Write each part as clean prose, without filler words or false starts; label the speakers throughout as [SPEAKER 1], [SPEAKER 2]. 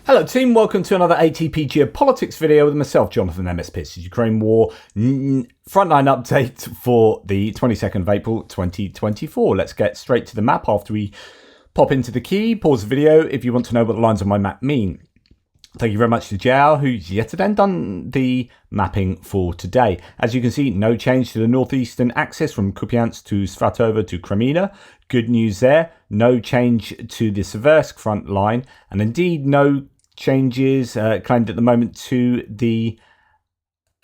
[SPEAKER 1] Hello team, welcome to another ATP Geopolitics video with myself, Jonathan MS Pitts. Ukraine War Frontline update for the 22nd of April 2024. Let's get straight to the map after we pop into the key. Pause the video if you want to know what the lines on my map mean. Thank you very much to JR, who's yet again done the mapping for today. As you can see, no change to the northeastern axis from Kupiansk to Svatova to Crimea. Good news there. No change to the Seversk front line, and indeed no changes claimed at the moment to the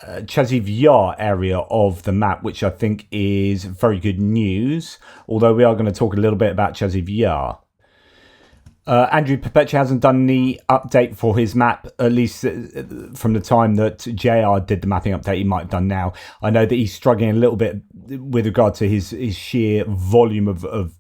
[SPEAKER 1] Chaziv Yar area of the map, which I think is very good news, although we are going to talk a little bit about Chaziv Yar. Andrew Perpetua hasn't done the update for his map, at least from the time that JR did the mapping update. He might have done now. I know that he's struggling a little bit with regard to his sheer volume of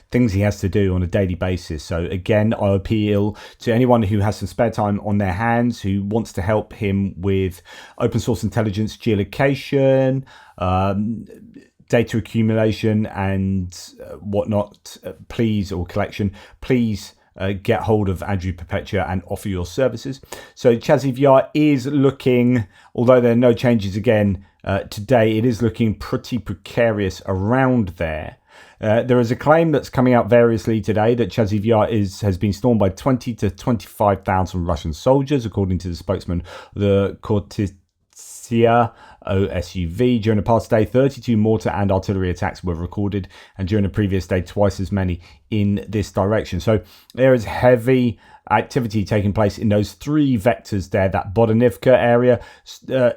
[SPEAKER 1] things he has to do on a daily basis. So again, I appeal to anyone who has some spare time on their hands, who wants to help him with open source intelligence, geolocation, data accumulation and whatnot, please, or collection, please get hold of Andrew Perpetua and offer your services. So Chaziv Yar is looking, although there are no changes again today, it is looking pretty precarious around there. There is a claim that's coming out variously today that Chaziv Yar has been stormed by 20 to 25,000 Russian soldiers, according to the spokesman of the Kortitsia OSUV. During the past day, 32 mortar and artillery attacks were recorded, and during the previous day, twice as many in this direction. So there is heavy activity taking place in those three vectors there, that Bodanivka area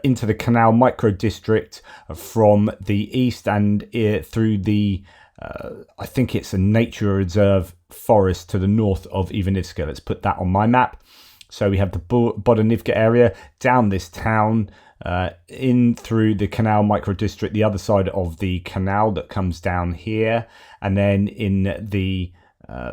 [SPEAKER 1] into the Canal micro district from the east and through the I think it's a nature reserve forest to the north of Ivanivska. Let's put that on my map. So we have the Bodanivka area down this town, in through the Canal micro district, the other side of the canal that comes down here, and then in the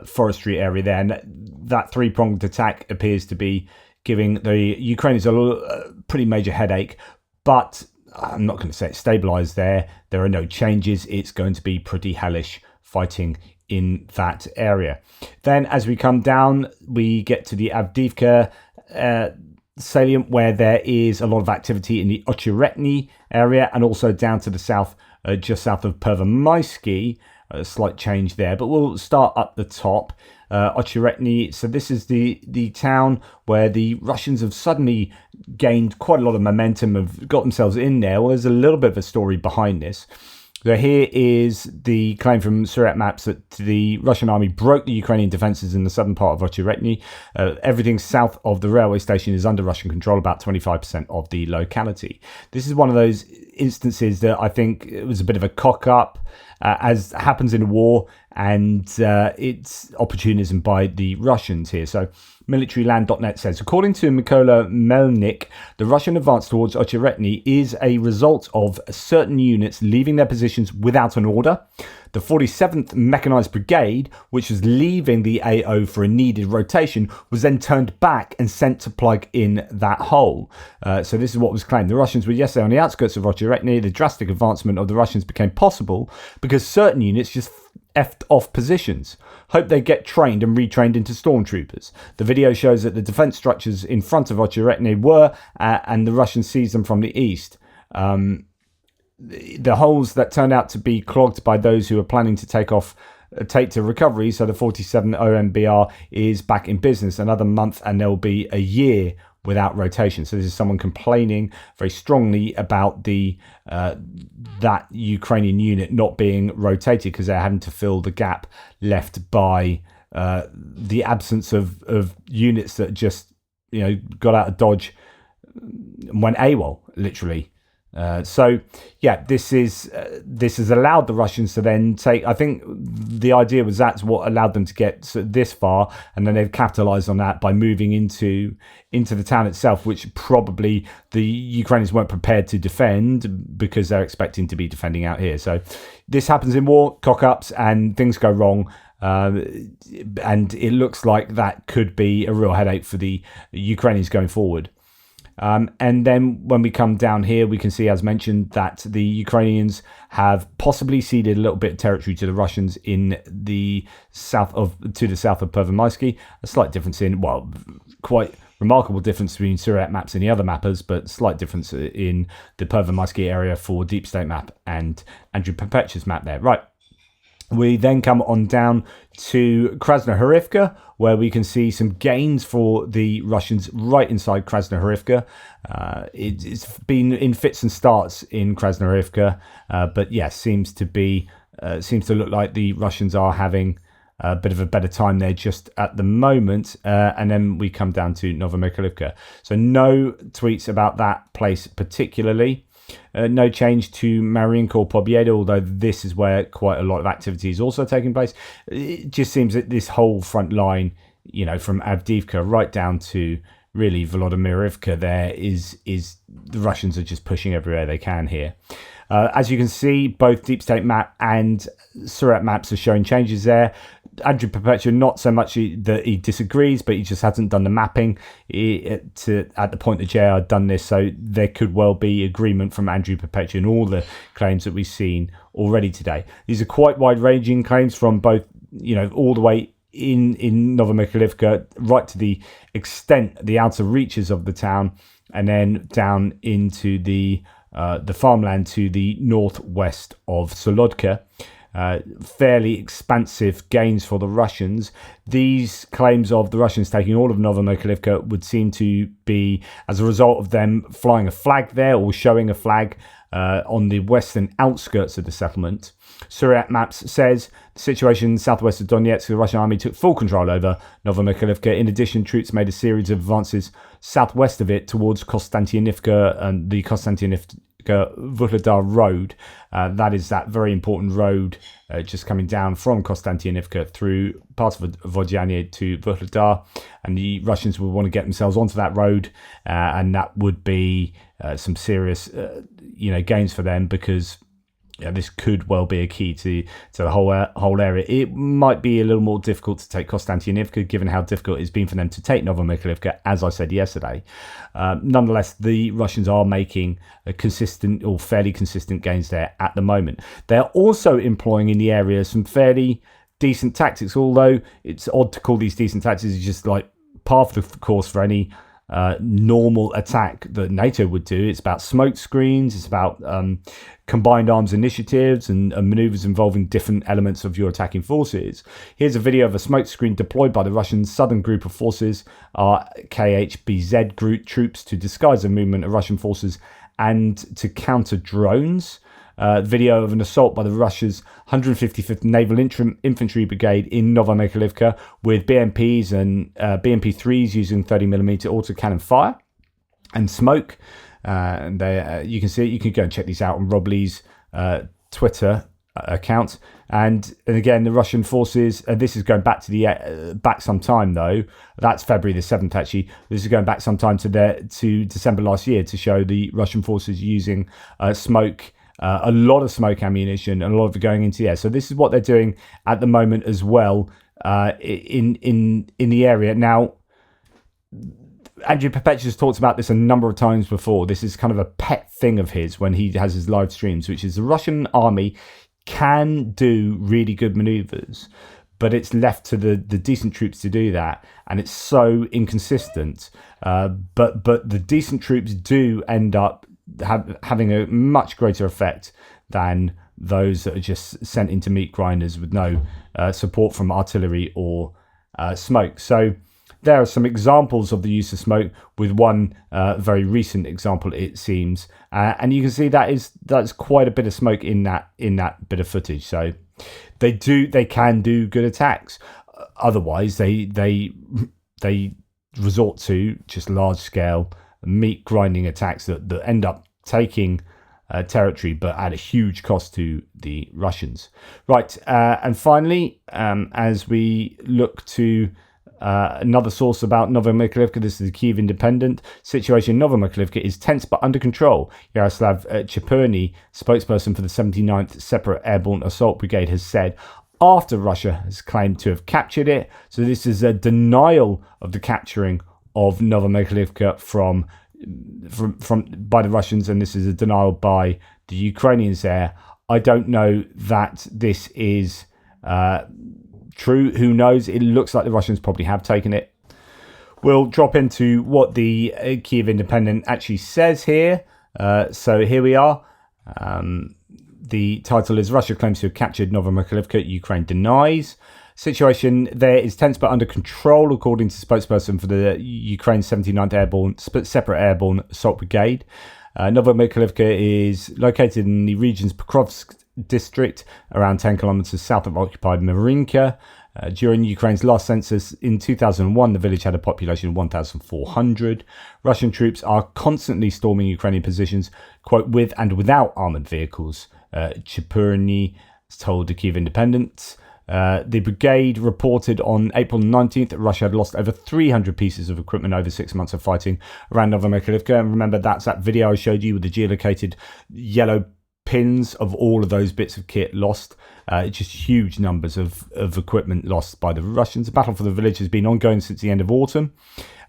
[SPEAKER 1] forestry area there. And that three-pronged attack appears to be giving the Ukrainians a pretty major headache, but I'm not going to say it's stabilized there. There are no changes. It's going to be pretty hellish fighting in that area. Then as we come down, we get to the Avdiivka salient, where there is a lot of activity in the Ocheretny area, and also down to the south, just south of Pervomaisky. A slight change there, but we'll start up the top. Ocheretny, so this is the town where the Russians have suddenly gained quite a lot of momentum, have got themselves in there. Well, there's a little bit of a story behind this. So here is the claim from Surat Maps that the Russian army broke the Ukrainian defences in the southern part of Ocheretny. Everything south of the railway station is under Russian control, about 25% of the locality. This is one of those instances that I think it was a bit of a cock-up, as happens in a war, and it's opportunism by the Russians here. So militaryland.net says, according to Mykola Melnik, the Russian advance towards Ocheretny is a result of certain units leaving their positions without an order. The 47th Mechanized Brigade, which was leaving the AO for a needed rotation, was then turned back and sent to plug in that hole. So this is what was claimed. The Russians were yesterday on the outskirts of Ocheretny. The drastic advancement of the Russians became possible because certain units just effed off positions. Hope they get trained and retrained into stormtroopers. The video shows that the defense structures in front of Ocheretny were, and the Russians seized them from the east. The holes that turned out to be clogged by those who were planning to take to recovery. So the 47 OMBR is back in business another month, and there will be a year without rotation. So this is someone complaining very strongly about the that Ukrainian unit not being rotated because they're having to fill the gap left by the absence of units that just got out of Dodge and went AWOL, literally. So yeah, this has allowed the Russians to then take, I think the idea was that's what allowed them to get this far, and then they've capitalized on that by moving into the town itself, which probably the Ukrainians weren't prepared to defend because they're expecting to be defending out here. So this happens in war, cock-ups, and things go wrong. And it looks like that could be a real headache for the Ukrainians going forward. And then when we come down here, we can see, as mentioned, that the Ukrainians have possibly ceded a little bit of territory to the Russians in the south of Pervomaisky. A slight difference in, well, quite remarkable difference between Surat maps and the other mappers, but slight difference in the Pervomaisky area for Deep State map and Andrew Perpetua's map there. Right. We then come on down to Krasnohorivka, where we can see some gains for the Russians right inside Krasnohorivka. It's been in fits and starts in Krasnohorivka, but yes, seems to look like the Russians are having a bit of a better time there just at the moment. And then we come down to Novomykhailivka. So no tweets about that place particularly. No change to Mariinka Pobieda, although this is where quite a lot of activity is also taking place. It just seems that this whole front line, from Avdiivka right down to really Volodymyrivka there is the Russians are just pushing everywhere they can here. As you can see, both Deep State map and Surat maps are showing changes there. Andrew Perpetua, not so much that he disagrees, but he just hasn't done the mapping at the point that JR had done this. So there could well be agreement from Andrew Perpetua and all the claims that we've seen already today. These are quite wide-ranging claims from both, all the way in Novomykhailivka right to the extent, the outer reaches of the town, and then down into the farmland to the northwest of Solodka. Fairly expansive gains for the Russians. These claims of the Russians taking all of Novomykhailivka would seem to be as a result of them flying a flag there or showing a flag on the western outskirts of the settlement. Surat Maps says the situation southwest of Donetsk, the Russian army took full control over Novomykhailivka. In addition, troops made a series of advances southwest of it towards Konstantinivka and the Konstantinivka-Vuhledar road. That is that very important road just coming down from Konstantinivka through parts of Vodyane to Vuhledar, and the Russians would want to get themselves onto that road, and that would be some serious gains for them, because this could well be a key to the whole area. It might be a little more difficult to take Konstantinivka, given how difficult it's been for them to take Novomykhailivka, as I said yesterday. Nonetheless, the Russians are making a consistent or fairly consistent gains there at the moment. They're also employing in the area some fairly decent tactics, although it's odd to call these decent tactics. It's just like par for the course for any normal attack that NATO would do. It's about smoke screens, it's about combined arms initiatives and maneuvers involving different elements of your attacking forces. Here's a video of a smoke screen deployed by the Russian Southern Group of Forces, KHBZ group troops, to disguise the movement of Russian forces and to counter drones. Video of an assault by the Russia's 155th Naval Infantry Brigade in Novomykhailivka with BMPs and BMP-3s using 30mm autocannon fire and smoke. And you can see it. You can go and check these out on Rob Lee's Twitter account. And again, the Russian forces, this is going back to back some time though. That's February the 7th actually. This is going back some time to December last year to show the Russian forces using smoke. A lot of smoke ammunition and a lot of it going into the air. So this is what they're doing at the moment as well in the area. Now, Andrew Perpetua has talked about this a number of times before. This is kind of a pet thing of his when he has his live streams, which is the Russian army can do really good maneuvers, but it's left to the decent troops to do that, and it's so inconsistent. But the decent troops do end up having a much greater effect than those that are just sent into meat grinders with no support from artillery or smoke. So there are some examples of the use of smoke, with one very recent example, it seems, and you can see that's quite a bit of smoke in that bit of footage. So they can do good attacks. Otherwise, they resort to just large scale meat grinding attacks that end up taking territory, but at a huge cost to the Russians. Right, and finally, as we look to another source about Novomykhailivka, this is the Kyiv Independent. Situation in Novomykhailivka is tense but under control. Yaroslav Cheperny, spokesperson for the 79th Separate Airborne Assault Brigade, has said, after Russia has claimed to have captured it. So this is a denial of the capturing of Novomykhailivka from by the Russians, and this is a denial by the Ukrainians there. I don't know that this is true. Who knows? It looks like the Russians probably have taken it. We'll drop into what the Kyiv Independent actually says here. So here we are. The title is Russia claims to have captured Novomykhailivka, Ukraine denies. Situation there is tense but under control, according to spokesperson for the Ukraine 79th Airborne Separate Airborne Assault Brigade. Novomykhailivka is located in the region's Pokrovsk district, around 10 kilometers south of occupied Marinka. During Ukraine's last census in 2001, the village had a population of 1,400. Russian troops are constantly storming Ukrainian positions, quote, with and without armoured vehicles, Chipurny told the Kyiv Independent. The brigade reported on April 19th that Russia had lost over 300 pieces of equipment over 6 months of fighting around Novomykhailivka. And remember, that's that video I showed you with the geolocated yellow pins of all of those bits of kit lost. Just huge numbers of equipment lost by the Russians. The battle for the village has been ongoing since the end of autumn,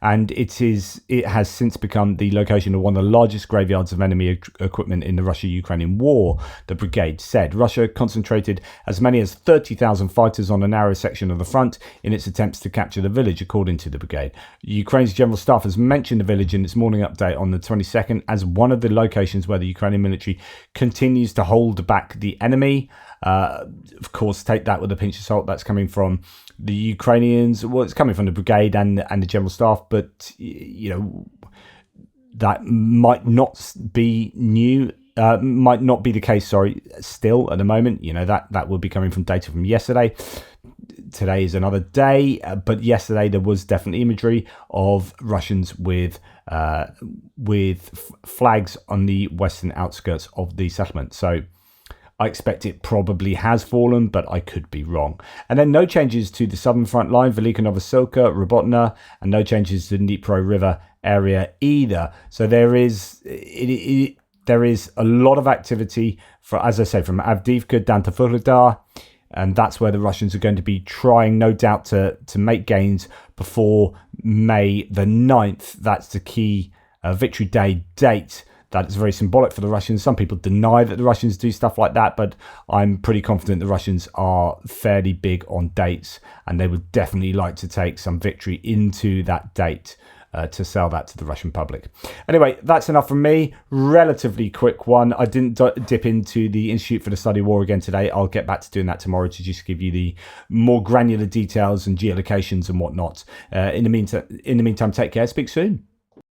[SPEAKER 1] and it has since become the location of one of the largest graveyards of enemy equipment in the Russia-Ukrainian war, the brigade said. Russia concentrated as many as 30,000 fighters on a narrow section of the front in its attempts to capture the village, according to the brigade. Ukraine's general staff has mentioned the village in its morning update on the 22nd as one of the locations where the Ukrainian military continues to hold back the enemy. Of course, take that with a pinch of salt. That's coming from the Ukrainians. Well, it's coming from the brigade and the general staff, but that might not be new. Might not be the case. Still at the moment, that will be coming from data from yesterday. Today is another day, but yesterday there was definitely imagery of Russians with flags on the western outskirts of the settlement. So I expect it probably has fallen, but I could be wrong. And then no changes to the southern front line, Velika Novosilka, Robotna, and no changes to the Dnipro River area either. So there is a lot of activity, as I say, from Avdiivka down to Vuhledar, and that's where the Russians are going to be trying, no doubt, to make gains before May the 9th. That's the key Victory Day date. That is very symbolic for the Russians. Some people deny that the Russians do stuff like that, but I'm pretty confident the Russians are fairly big on dates, and they would definitely like to take some victory into that date to sell that to the Russian public. Anyway, that's enough from me. Relatively quick one. I didn't dip into the Institute for the Study of War again today. I'll get back to doing that tomorrow to just give you the more granular details and geolocations and whatnot. In the meantime, take care. Speak soon.